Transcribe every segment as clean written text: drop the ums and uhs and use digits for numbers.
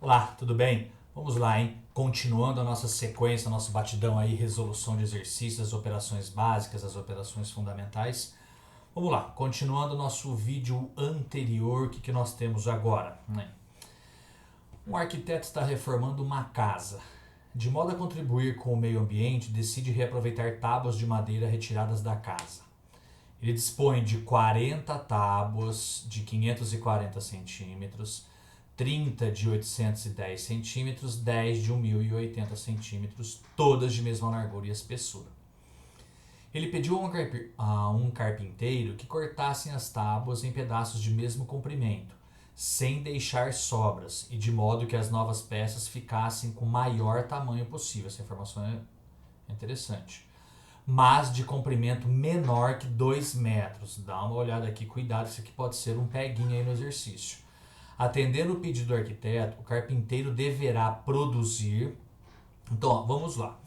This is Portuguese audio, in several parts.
Olá, tudo bem? Vamos lá, hein? Continuando a nossa sequência, nosso batidão aí, resolução de exercícios, as operações básicas, as operações fundamentais. Vamos lá, continuando o nosso vídeo anterior, o que nós temos agora? Né? Um arquiteto está reformando uma casa. De modo a contribuir com o meio ambiente, decide reaproveitar tábuas de madeira retiradas da casa. Ele dispõe de 40 tábuas de 540 centímetros, 30 de 810 centímetros, 10 de 1080 centímetros, todas de mesma largura e espessura. Ele pediu a um carpinteiro que cortassem as tábuas em pedaços de mesmo comprimento, sem deixar sobras, e de modo que as novas peças ficassem com o maior tamanho possível. Essa informação é interessante. Mas de comprimento menor que 2 metros. Dá uma olhada aqui, cuidado, isso aqui pode ser um peguinho aí no exercício. Atendendo o pedido do arquiteto, o carpinteiro deverá produzir. Então, ó, vamos lá.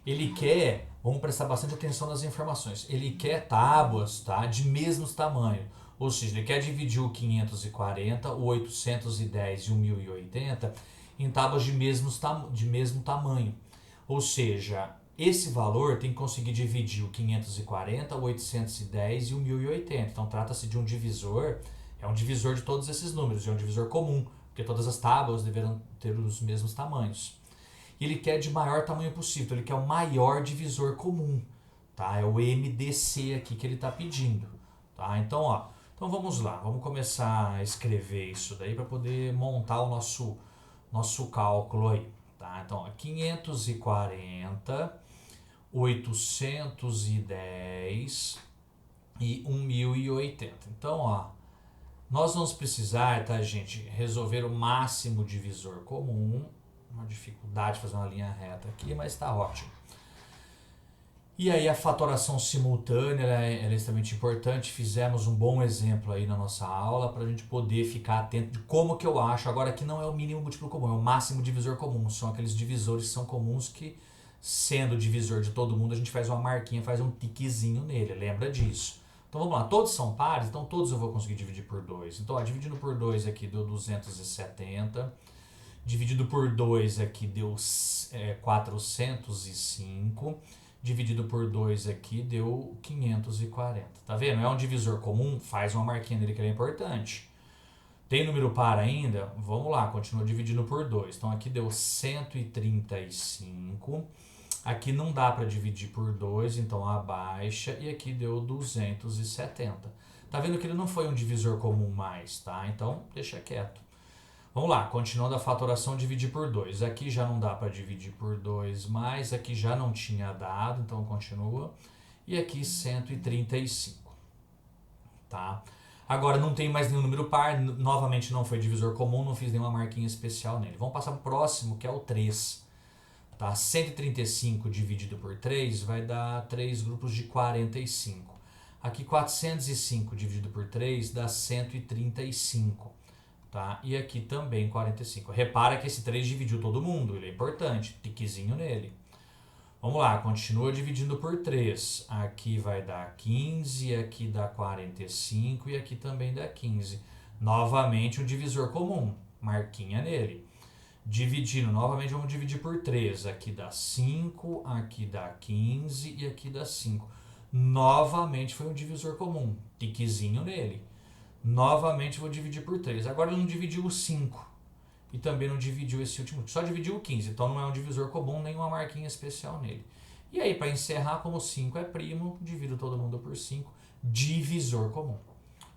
Ele quer, vamos prestar bastante atenção nas informações. Ele quer tábuas, tá, de mesmos tamanho. Ou seja, ele quer dividir o 540, o 810 e o 1080 em tábuas de mesmo tamanho. Ou seja, esse valor tem que conseguir dividir o 540, o 810 e o 1080. Então trata-se de um divisor, é um divisor de todos esses números, é um divisor comum, porque todas as tábuas deverão ter os mesmos tamanhos. E ele quer de maior tamanho possível, então ele quer o maior divisor comum, tá? É o MDC aqui que ele está pedindo, tá? Então, ó, então vamos lá, vamos começar a escrever isso daí para poder montar o nosso cálculo aí, tá? Então, ó, 540, 810 e 1080. Então, ó, nós vamos precisar, tá, gente, resolver o máximo divisor comum. Uma dificuldade fazer uma linha reta aqui, mas está ótimo. E aí a fatoração simultânea ela é extremamente importante. Fizemos um bom exemplo aí na nossa aula para a gente poder ficar atento de como que eu acho. Agora aqui não é o mínimo múltiplo comum, é o máximo divisor comum. São aqueles divisores que são comuns que, sendo o divisor de todo mundo, a gente faz uma marquinha, faz um tiquezinho nele. Lembra disso? Então vamos lá, todos são pares, então todos eu vou conseguir dividir por 2. Então, ó, dividindo por 2 aqui deu 270. Dividido por 2 aqui deu 405. Dividido por 2 aqui deu 540. Tá vendo? É um divisor comum, faz uma marquinha nele que é importante. Tem número par ainda? Vamos lá, continua dividindo por 2. Então aqui deu 135. Aqui não dá para dividir por 2, então abaixa. E aqui deu 270. Tá vendo que ele não foi um divisor comum mais, tá? Então deixa quieto. Vamos lá, continuando a fatoração, dividir por 2. Aqui já não dá para dividir por 2 mais, aqui já não tinha dado, então continua. E aqui 135. Tá? Agora não tem mais nenhum número par, novamente não foi divisor comum, não fiz nenhuma marquinha especial nele. Vamos passar para o próximo, que é o 3. Tá? 135 dividido por 3 vai dar 3 grupos de 45. Aqui 405 dividido por 3 dá 135. Tá? E aqui também 45. Repara que esse 3 dividiu todo mundo, ele é importante, tiquezinho nele. Vamos lá, continua dividindo por 3. Aqui vai dar 15, aqui dá 45 e aqui também dá 15. Novamente um divisor comum, marquinha nele. Dividindo, novamente vamos dividir por 3. Aqui dá 5, aqui dá 15 e aqui dá 5. Novamente foi um divisor comum, tiquezinho nele. Novamente vou dividir por 3. Agora não dividiu o 5. E também não dividiu esse último. Só dividiu o 15. Então não é um divisor comum, nem uma marquinha especial nele. E aí, para encerrar, como 5 é primo, divido todo mundo por 5. Divisor comum.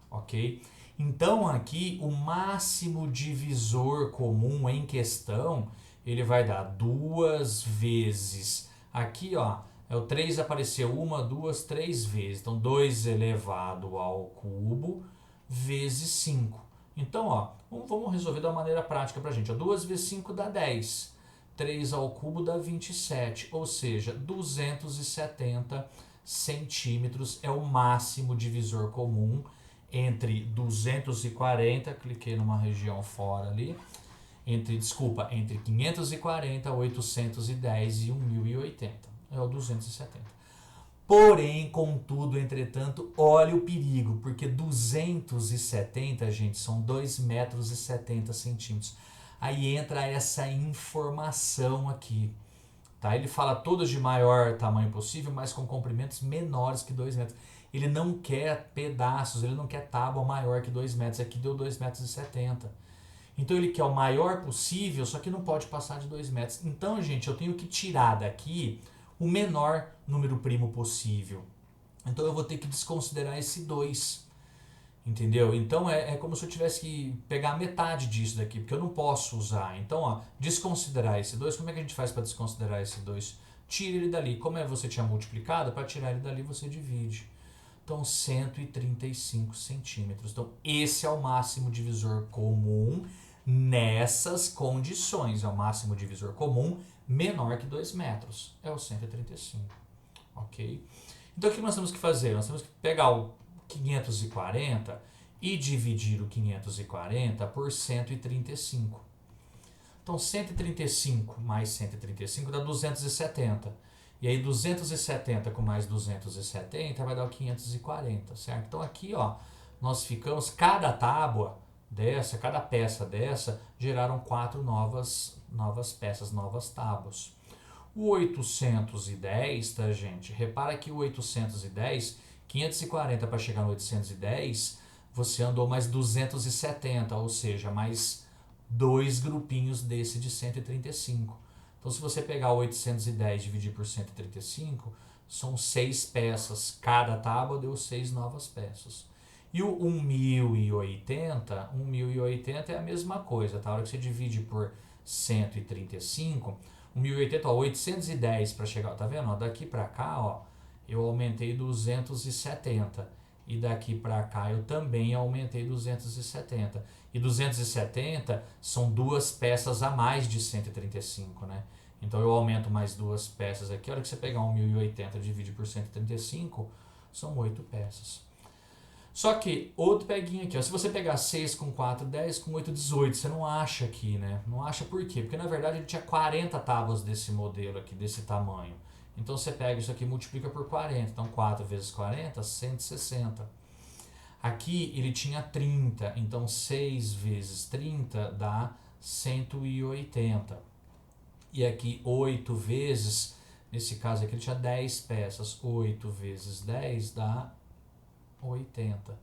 Ok? Então aqui o máximo divisor comum em questão, ele vai dar 2 vezes. Aqui, ó, é o 3 apareceu 1, 2, 3 vezes. Então 2 elevado ao cubo vezes 5. Então, ó, vamos resolver da maneira prática pra gente. 2 vezes 5 dá 10. 3 ao cubo dá 27. Ou seja, 270 centímetros é o máximo divisor comum entre 240, cliquei numa região fora ali, entre 540, 810 e 1080. É o 270. Porém, contudo, entretanto, olha o perigo, porque 270, gente, são 2,70 metros. Aí entra essa informação aqui. Tá? Ele fala todas de maior tamanho possível, mas com comprimentos menores que 2 metros. Ele não quer pedaços, ele não quer tábua maior que 2 metros. Aqui deu 2,70 metros. Então ele quer o maior possível, só que não pode passar de 2 metros. Então, gente, eu tenho que tirar daqui o menor número primo possível. Então eu vou ter que desconsiderar esse 2. Entendeu? Então é como se eu tivesse que pegar metade disso daqui, porque eu não posso usar. Então, ó, desconsiderar esse 2, como é que a gente faz para desconsiderar esse 2? Tira ele dali. Como é você tinha multiplicado, para tirar ele dali você divide. Então, 135 centímetros. Então, esse é o máximo divisor comum nessas condições. É o máximo divisor comum menor que 2 metros. É o 135. Ok? Então, o que nós temos que fazer? Nós temos que pegar o 540 e dividir o 540 por 135. Então, 135 mais 135 dá 270. E aí, 270 com mais 270 vai dar o 540, certo? Então, aqui, ó, nós ficamos, cada tábua dessa, cada peça dessa, geraram 4 novas peças, novas tábuas. O 810, tá, gente? Repara que o 810, 540 para chegar no 810, você andou mais 270, ou seja, mais 2 grupinhos desse de 135. Então, se você pegar o 810 e dividir por 135, são 6 peças. Cada tábua deu 6 novas peças. E o 1080 é a mesma coisa, tá? A hora que você divide por 135, 1080, ó, 810 para chegar, tá vendo? Ó, daqui para cá, ó, eu aumentei 270. E daqui para cá eu também aumentei 270. E 270 são 2 peças a mais de 135, né? Então eu aumento mais 2 peças aqui. A hora que você pegar um 1080 e divide por 135, são 8 peças. Só que, outro peguinho aqui, ó, se você pegar 6 com 4, 10 com 8, 18, você não acha aqui, né? Não acha por quê? Porque na verdade ele tinha 40 tábuas desse modelo aqui, desse tamanho. Então você pega isso aqui e multiplica por 40. Então 4 vezes 40, 160. Aqui ele tinha 30, então 6 vezes 30 dá 180. E aqui 8 vezes, nesse caso aqui ele tinha 10 peças, 8 vezes 10 dá 80.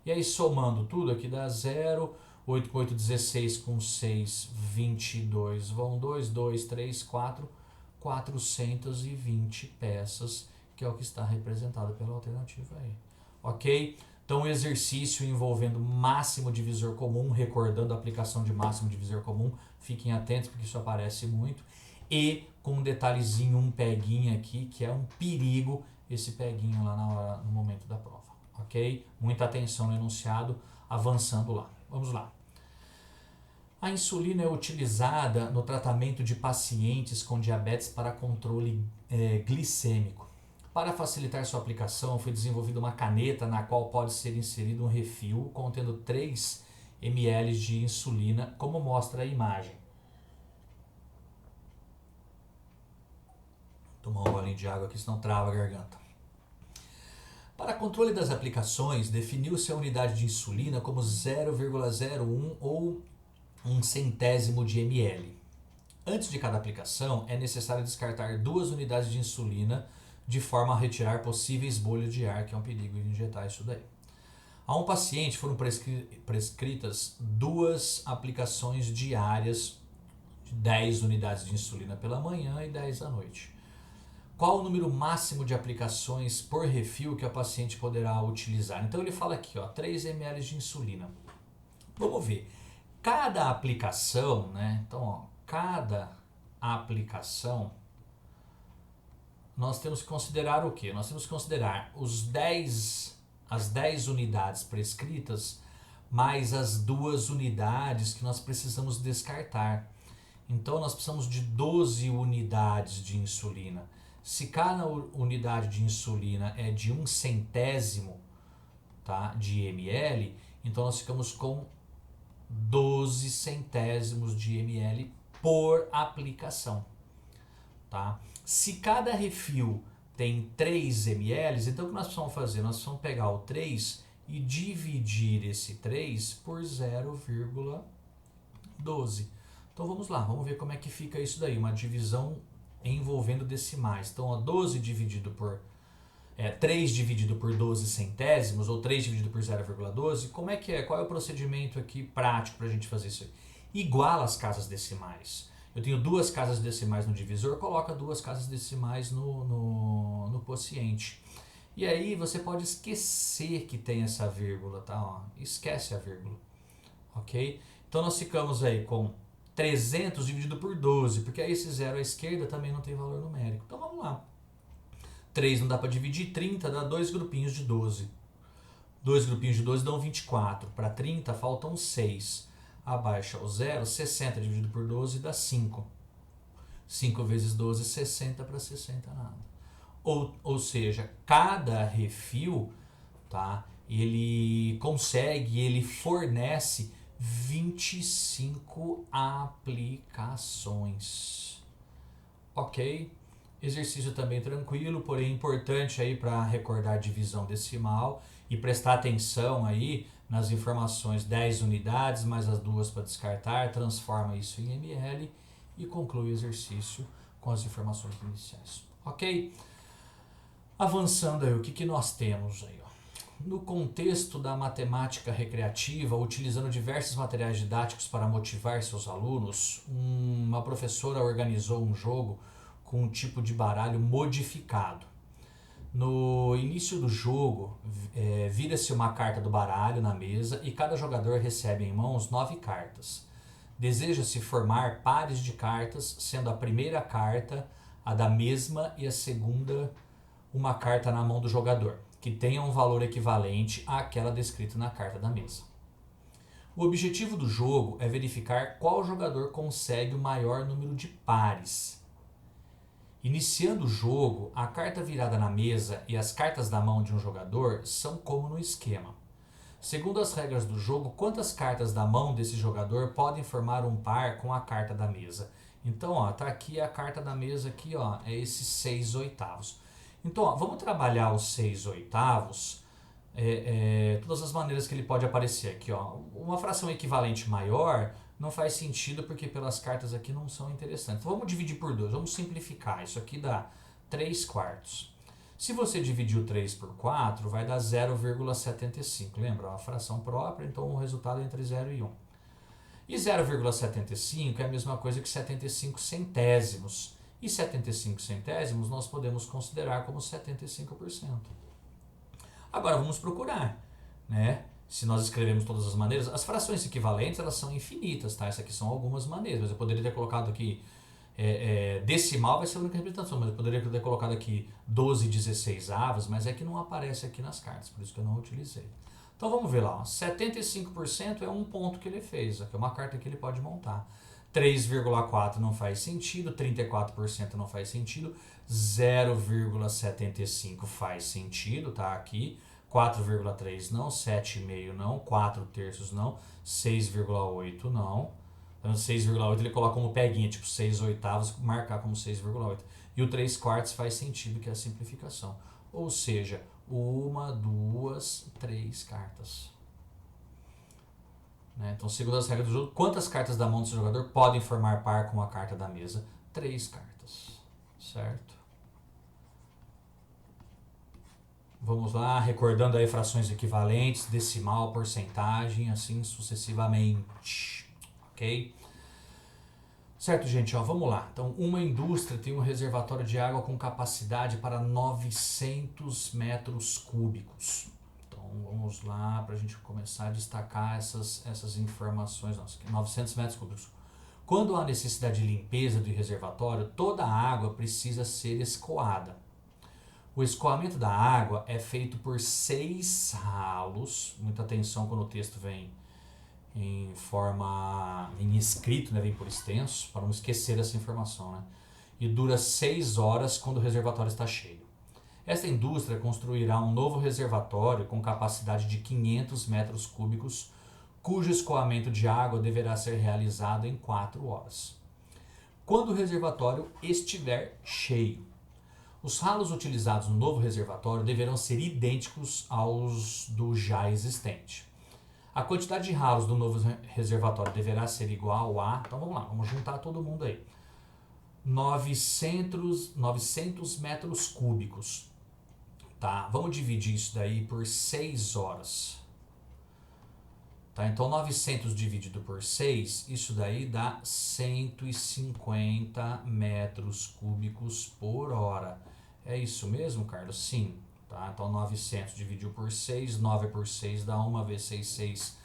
E aí somando tudo aqui dá 0, 8 com 8, 16, com 6, 22, vão 2, 2, 3, 4, 420 peças, que é o que está representado pela alternativa aí. Ok? Então, exercício envolvendo máximo divisor comum, recordando a aplicação de máximo divisor comum, fiquem atentos porque isso aparece muito. E com um detalhezinho, um peguinho aqui, que é um perigo, esse peguinho lá no momento da prova. Ok? Muita atenção no enunciado, avançando lá. Vamos lá. A insulina é utilizada no tratamento de pacientes com diabetes para controle glicêmico. Para facilitar sua aplicação, foi desenvolvida uma caneta na qual pode ser inserido um refil contendo 3 ml de insulina, como mostra a imagem. Vou tomar um golinho de água aqui, senão trava a garganta. Para controle das aplicações, definiu-se a unidade de insulina como 0,01 ou 1/100º de ml. Antes de cada aplicação, é necessário descartar 2 unidades de insulina de forma a retirar possíveis bolhas de ar, que é um perigo de injetar isso daí. A um paciente foram prescritas 2 aplicações diárias de 10 unidades de insulina pela manhã e 10 à noite. Qual o número máximo de aplicações por refil que a paciente poderá utilizar? Então ele fala aqui, ó, 3 ml de insulina. Vamos ver. Cada aplicação, né? Então, ó, cada aplicação, nós temos que considerar o quê? Nós temos que considerar as 10 unidades prescritas mais as 2 unidades que nós precisamos descartar. Então, nós precisamos de 12 unidades de insulina. Se cada unidade de insulina é de 1/100º, tá, de ml, então nós ficamos com 12 centésimos de ml por aplicação. Tá? Se cada refil tem 3 ml, então o que nós precisamos fazer? Nós precisamos pegar o 3 e dividir esse 3 por 0,12. Então vamos lá, vamos ver como é que fica isso daí, uma divisão envolvendo decimais. Então, ó, 12 dividido por 3 dividido por 12 centésimos, ou 3 dividido por 0,12, como é que é? Qual é o procedimento aqui prático para a gente fazer isso aí? Iguala as casas decimais. Eu tenho duas casas decimais no divisor, coloca duas casas decimais no quociente. E aí você pode esquecer que tem essa vírgula, tá? Ó, esquece a vírgula, ok? Então nós ficamos aí com 300 dividido por 12, porque aí esse zero à esquerda também não tem valor numérico. Então vamos lá. 3 não dá para dividir, 30 dá dois grupinhos de 12. Dois grupinhos de 12 dão 24. Para 30 faltam 6. Abaixa o zero, 60 dividido por 12 dá 5. 5 vezes 12, 60, para 60 nada. Ou seja, cada refil, tá, ele fornece 25 aplicações. Ok? Exercício também tranquilo, porém importante aí para recordar divisão decimal e prestar atenção aí nas informações 10 unidades, mais as duas para descartar, transforma isso em ml e conclui o exercício com as informações iniciais. Ok? Avançando aí, o que nós temos aí? Ó? No contexto da matemática recreativa, utilizando diversos materiais didáticos para motivar seus alunos, uma professora organizou um jogo com um tipo de baralho modificado. No início do jogo, vira-se uma carta do baralho na mesa e cada jogador recebe em mãos 9 cartas. Deseja-se formar pares de cartas, sendo a primeira carta a da mesma e a segunda uma carta na mão do jogador, que tenha um valor equivalente àquela descrita na carta da mesa. O objetivo do jogo é verificar qual jogador consegue o maior número de pares. Iniciando o jogo, a carta virada na mesa e as cartas da mão de um jogador são como no esquema. Segundo as regras do jogo, quantas cartas da mão desse jogador podem formar um par com a carta da mesa? Então, ó, tá aqui a carta da mesa aqui, ó, é esses 6 oitavos. Então, ó, vamos trabalhar os 6 oitavos, todas as maneiras que ele pode aparecer aqui, ó. Uma fração equivalente maior não faz sentido porque pelas cartas aqui não são interessantes. Então, vamos dividir por 2, vamos simplificar. Isso aqui dá 3 quartos. Se você dividir o 3 por 4, vai dar 0,75. Lembra? Uma fração própria, então o resultado é entre 0 e 1. E 0,75 é a mesma coisa que 75 centésimos. E 75 centésimos nós podemos considerar como 75%. Agora vamos procurar, né? Se nós escrevemos todas as maneiras, as frações equivalentes elas são infinitas, tá? Essas aqui são algumas maneiras, mas eu poderia ter colocado aqui decimal vai ser a única representação, mas eu poderia ter colocado aqui 12 16avos, mas é que não aparece aqui nas cartas, por isso que eu não utilizei. Então vamos ver lá, ó. 75% é um ponto que ele fez, aqui é uma carta que ele pode montar. 3,4 não faz sentido, 34% não faz sentido, 0,75 faz sentido, tá aqui, 4,3 não, 7,5 não, 4 terços não, 6,8 não. Então 6,8 ele coloca como peguinha, tipo 6 oitavos, marcar como 6,8. E o 3 quartos faz sentido, que é a simplificação. Ou seja, 1, 2, 3 cartas. Né? Então, segundo as regras do jogo, quantas cartas da mão do seu jogador podem formar par com a carta da mesa? 3 cartas. Certo? Vamos lá, recordando aí frações equivalentes, decimal, porcentagem, assim sucessivamente. Ok? Certo, gente, ó, vamos lá. Então, uma indústria tem um reservatório de água com capacidade para 900 metros cúbicos. Então, vamos lá para a gente começar a destacar essas informações. Nossa, 900 metros cúbicos. Quando há necessidade de limpeza do reservatório, toda a água precisa ser escoada. O escoamento da água é feito por 6 ralos. Muita atenção quando o texto vem em escrito, né, vem por extenso, para não esquecer essa informação, né? E dura 6 horas quando o reservatório está cheio. Esta indústria construirá um novo reservatório com capacidade de 500 metros cúbicos, cujo escoamento de água deverá ser realizado em 4 horas. Quando o reservatório estiver cheio, os ralos utilizados no novo reservatório deverão ser idênticos aos do já existente. A quantidade de ralos do novo reservatório deverá ser igual a... Então vamos lá, vamos juntar todo mundo aí. 900 metros cúbicos. Tá? Vamos dividir isso daí por 6 horas. Tá? Então 900 dividido por 6, isso daí dá 150 metros cúbicos por hora. É isso mesmo, Carlos? Sim. Tá? Então 900 dividido por 6, 9 por 6 dá 1 vezes 6, 6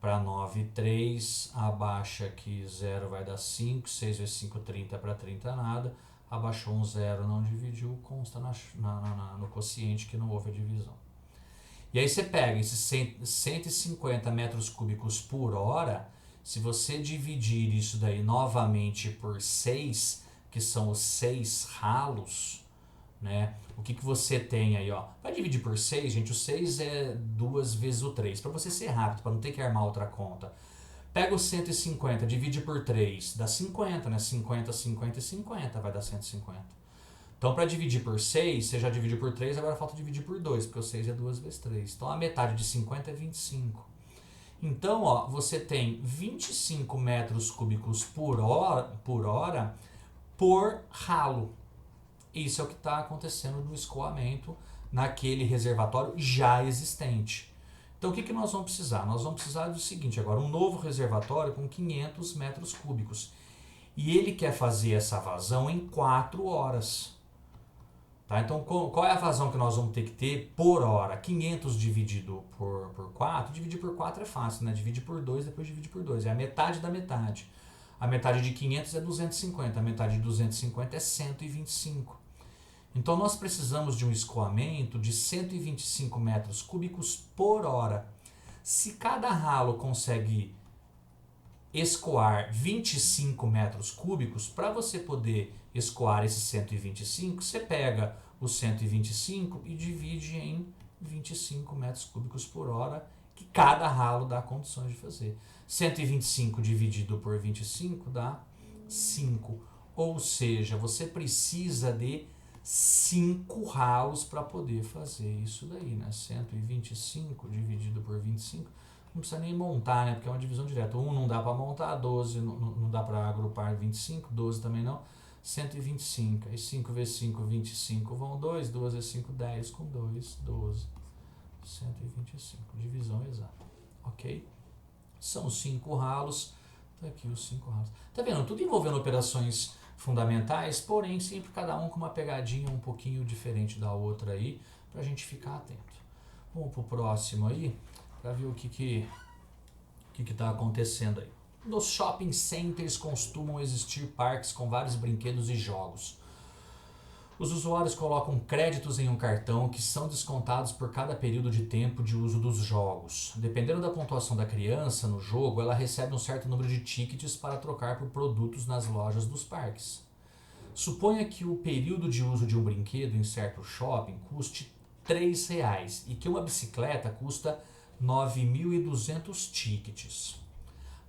para 9, 3. Abaixa aqui 0 vai dar 5, 6 vezes 5, 30 para 30 nada. Abaixou um 0, não dividiu, consta no quociente que não houve a divisão. E aí você pega esses 150 metros cúbicos por hora, se você dividir isso daí novamente por 6, que são os 6 ralos, né? O que você tem aí, ó? Vai dividir por 6, gente, o 6 é 2 vezes o 3, para você ser rápido, para não ter que armar outra conta. Pega o 150, divide por 3, dá 50, né? 50, 50 e 50, vai dar 150. Então, para dividir por 6, você já dividiu por 3, agora falta dividir por 2, porque o 6 é 2 vezes 3. Então, a metade de 50 é 25. Então, ó, você tem 25 metros cúbicos por hora por ralo. Isso é o que está acontecendo no escoamento naquele reservatório já existente. Então, o que nós vamos precisar? Nós vamos precisar do seguinte, agora, um novo reservatório com 500 metros cúbicos. E ele quer fazer essa vazão em 4 horas. Tá? Então, qual é a vazão que nós vamos ter que ter por hora? 500 dividido por 4. Dividir por 4 é fácil, né? Divide por 2, depois divide por 2. É a metade da metade. A metade de 500 é 250. A metade de 250 é 125. Então, nós precisamos de um escoamento de 125 metros cúbicos por hora. Se cada ralo consegue escoar 25 metros cúbicos, para você poder escoar esses 125, você pega os 125 e divide em 25 metros cúbicos por hora, que cada ralo dá condições de fazer. 125 dividido por 25 dá 5. Ou seja, você precisa de 5 ralos para poder fazer isso daí, né? 125 dividido por 25, não precisa nem montar, né? Porque é uma divisão direta. 1 não dá para montar, 12 não dá para agrupar 25, 12 também não. 125. Aí 5 vezes 5, 25 vão 2. 2 vezes 5, 10 com 2, 12. 125. Divisão exata. Ok? São 5 ralos. Tá aqui os 5 ralos. Tá vendo? Tudo envolvendo operações fundamentais, porém sempre cada um com uma pegadinha um pouquinho diferente da outra aí, pra gente ficar atento. Vamos pro próximo aí, para ver o que está acontecendo aí. Nos shopping centers costumam existir parques com vários brinquedos e jogos. Os usuários colocam créditos em um cartão que são descontados por cada período de tempo de uso dos jogos. Dependendo da pontuação da criança no jogo, ela recebe um certo número de tickets para trocar por produtos nas lojas dos parques. Suponha que o período de uso de um brinquedo em certo shopping custe R$3 e que uma bicicleta custa 9.200 tickets.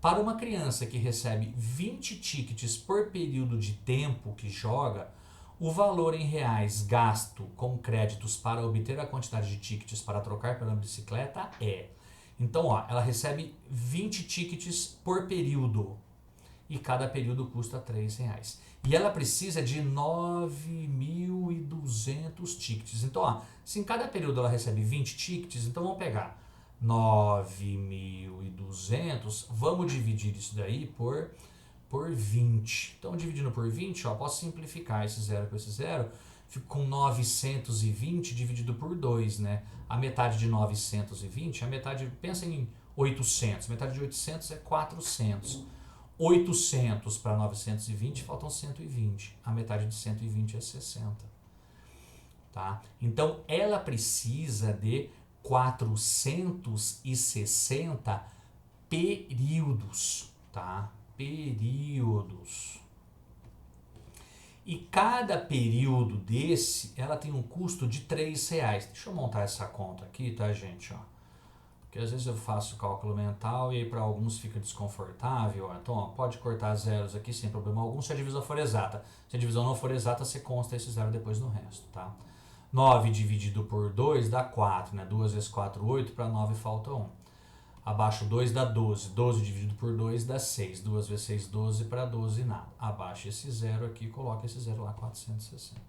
Para uma criança que recebe 20 tickets por período de tempo que joga, o valor em reais gasto com créditos para obter a quantidade de tickets para trocar pela bicicleta é... Então, ó, ela recebe 20 tickets por período e cada período custa R$3. E ela precisa de 9.200 tickets. Então, ó, se em cada período ela recebe 20 tickets, então vamos pegar 9.200, vamos dividir isso daí por 20. Então, dividindo por 20, ó, posso simplificar esse 0 com esse 0, fico com 920 dividido por 2, né? A metade de 920, a metade, pensa em 800, metade de 800 é 400. 800 para 920, faltam 120. A metade de 120 é 60. Tá? Então, ela precisa de 460 períodos, tá? Períodos. E cada período desse, ela tem um custo de R$3. Deixa eu montar essa conta aqui, tá, gente? Ó. Porque às vezes eu faço cálculo mental e aí para alguns fica desconfortável. Ó. Então, ó, pode cortar zeros aqui sem problema algum se a divisão for exata. Se a divisão não for exata, você consta esse zero depois no resto, tá? 9 dividido por 2 dá 4, né? 2 vezes 4, 8, para 9 falta 1. Abaixo 2 dá 12. 12 dividido por 2 dá 6. 2 vezes 6, 12 para 12 nada. Abaixa esse zero aqui, coloca esse zero lá, 460.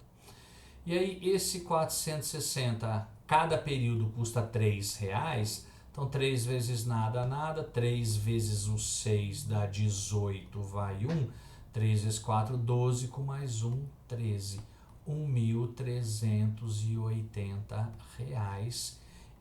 E aí esse 460, cada período custa R$3. Então 3 vezes nada, nada. 3 vezes o 6 dá 18, vai 1. 3 vezes 4, 12, com mais 1, 13. R$1.380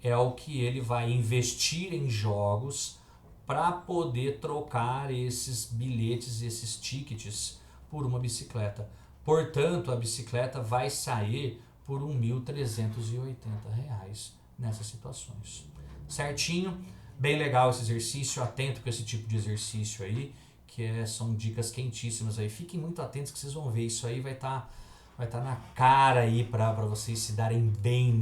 é o que ele vai investir em jogos para poder trocar esses bilhetes, esses tickets por uma bicicleta. Portanto, a bicicleta vai sair por R$1.380 nessas situações. Certinho? Bem legal esse exercício, atento com esse tipo de exercício aí, são dicas quentíssimas aí. Fiquem muito atentos que vocês vão ver, isso aí vai estar na cara aí para vocês se darem bem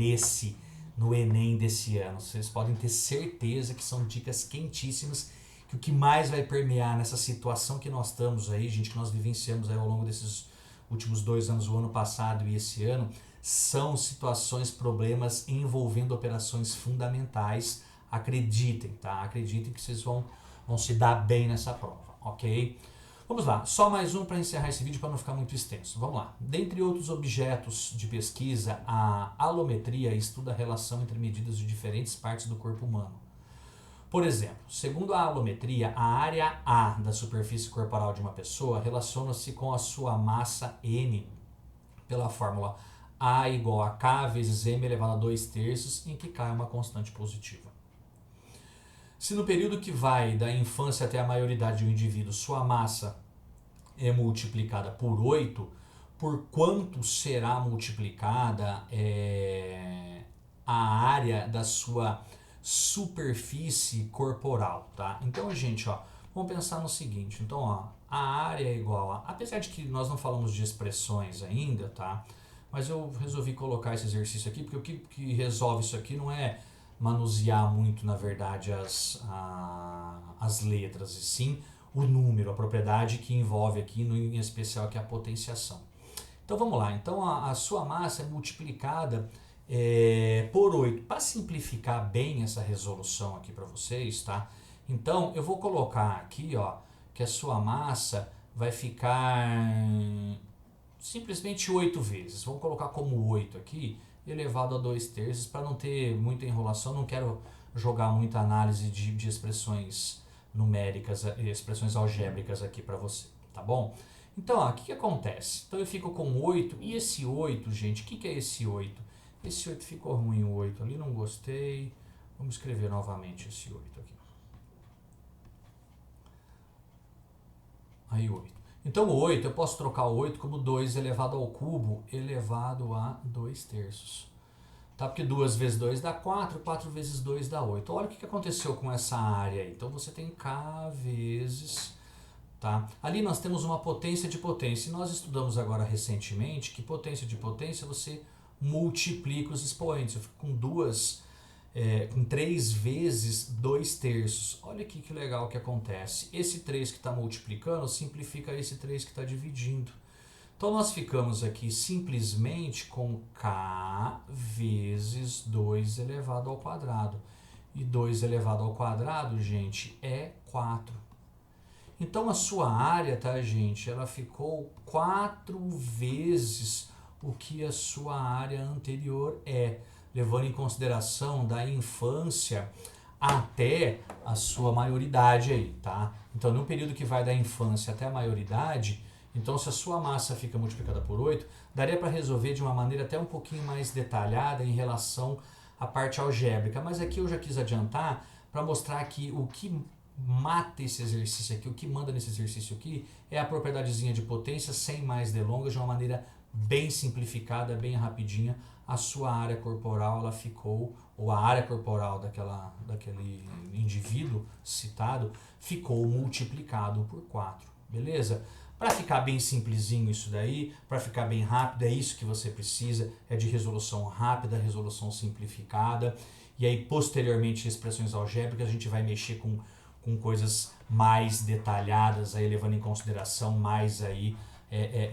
no Enem desse ano. Vocês podem ter certeza que são dicas quentíssimas, que o que mais vai permear nessa situação que nós estamos aí, gente, que nós vivenciamos aí ao longo desses últimos 2 anos, o ano passado e esse ano, são situações, problemas envolvendo operações fundamentais. Acreditem, tá? Acreditem que vocês vão se dar bem nessa prova, ok? Vamos lá, só mais um para encerrar esse vídeo para não ficar muito extenso. Vamos lá. Dentre outros objetos de pesquisa, a alometria estuda a relação entre medidas de diferentes partes do corpo humano. Por exemplo, segundo a alometria, a área A da superfície corporal de uma pessoa relaciona-se com a sua massa M pela fórmula A igual a K vezes M elevado a 2/3, em que K é uma constante positiva. Se no período que vai da infância até a maioridade do indivíduo sua massa é multiplicada por 8, por quanto será multiplicada a área da sua superfície corporal, tá? Então, gente, vamos pensar no seguinte. Então, a área é igual a... Apesar de que nós não falamos de expressões ainda, tá? Mas eu resolvi colocar esse exercício aqui, porque o que resolve isso aqui não é manusear muito, na verdade, as letras, e sim o número, a propriedade que envolve aqui, em especial, que é a potenciação. Então vamos lá, então a sua massa é multiplicada por 8. Para simplificar bem essa resolução aqui para vocês, tá? Então eu vou colocar aqui, que a sua massa vai ficar simplesmente 8 vezes. Vamos colocar como 8 aqui, elevado a 2/3, para não ter muita enrolação. Não quero jogar muita análise de expressões numéricas, expressões algébricas aqui para você, tá bom? Então, o que acontece? Então eu fico com 8, e esse 8, gente, o que é esse 8? Esse 8 ficou ruim, o 8 ali, não gostei. Vamos escrever novamente esse 8 aqui. Aí 8. Então o 8, eu posso trocar o 8 como 2 elevado ao cubo, elevado a 2/3. Tá? Porque 2 vezes 2 dá 4, 4 vezes 2 dá 8. Olha o que aconteceu com essa área aí. Então você tem K vezes... Tá? Ali nós temos uma potência de potência. E nós estudamos agora recentemente que potência de potência você multiplica os expoentes. Eu fico com com 3 vezes 2/3. Olha aqui que legal que acontece. Esse 3 que está multiplicando simplifica esse 3 que está dividindo. Então nós ficamos aqui simplesmente com K vezes 2 elevado ao quadrado. E 2 elevado ao quadrado, gente, é 4. Então a sua área, tá, gente, ela ficou 4 vezes o que a sua área anterior é, levando em consideração da infância até a sua maioridade aí, tá? Então no período que vai da infância até a maioridade, então se a sua massa fica multiplicada por 8, daria para resolver de uma maneira até um pouquinho mais detalhada em relação à parte algébrica, mas aqui eu já quis adiantar para mostrar que o que mata esse exercício aqui, o que manda nesse exercício aqui é a propriedadezinha de potência, sem mais delongas, de uma maneira bem simplificada, bem rapidinha. A sua área corporal, ela ficou, ou a área corporal daquele indivíduo citado, ficou multiplicado por 4, beleza? Para ficar bem simplesinho isso daí, para ficar bem rápido, é isso que você precisa, é de resolução rápida, resolução simplificada, e aí posteriormente expressões algébricas a gente vai mexer com coisas mais detalhadas, aí levando em consideração mais aí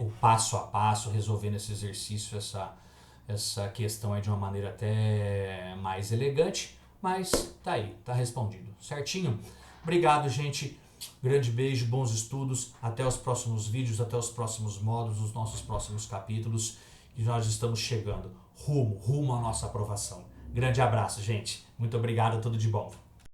o passo a passo, resolvendo esse exercício, essa questão aí de uma maneira até mais elegante, mas tá aí, tá respondido, certinho? Obrigado, gente. Grande beijo, bons estudos, até os próximos vídeos, até os próximos módulos, os nossos próximos capítulos, e nós estamos chegando rumo à nossa aprovação. Grande abraço, gente. Muito obrigado, tudo de bom.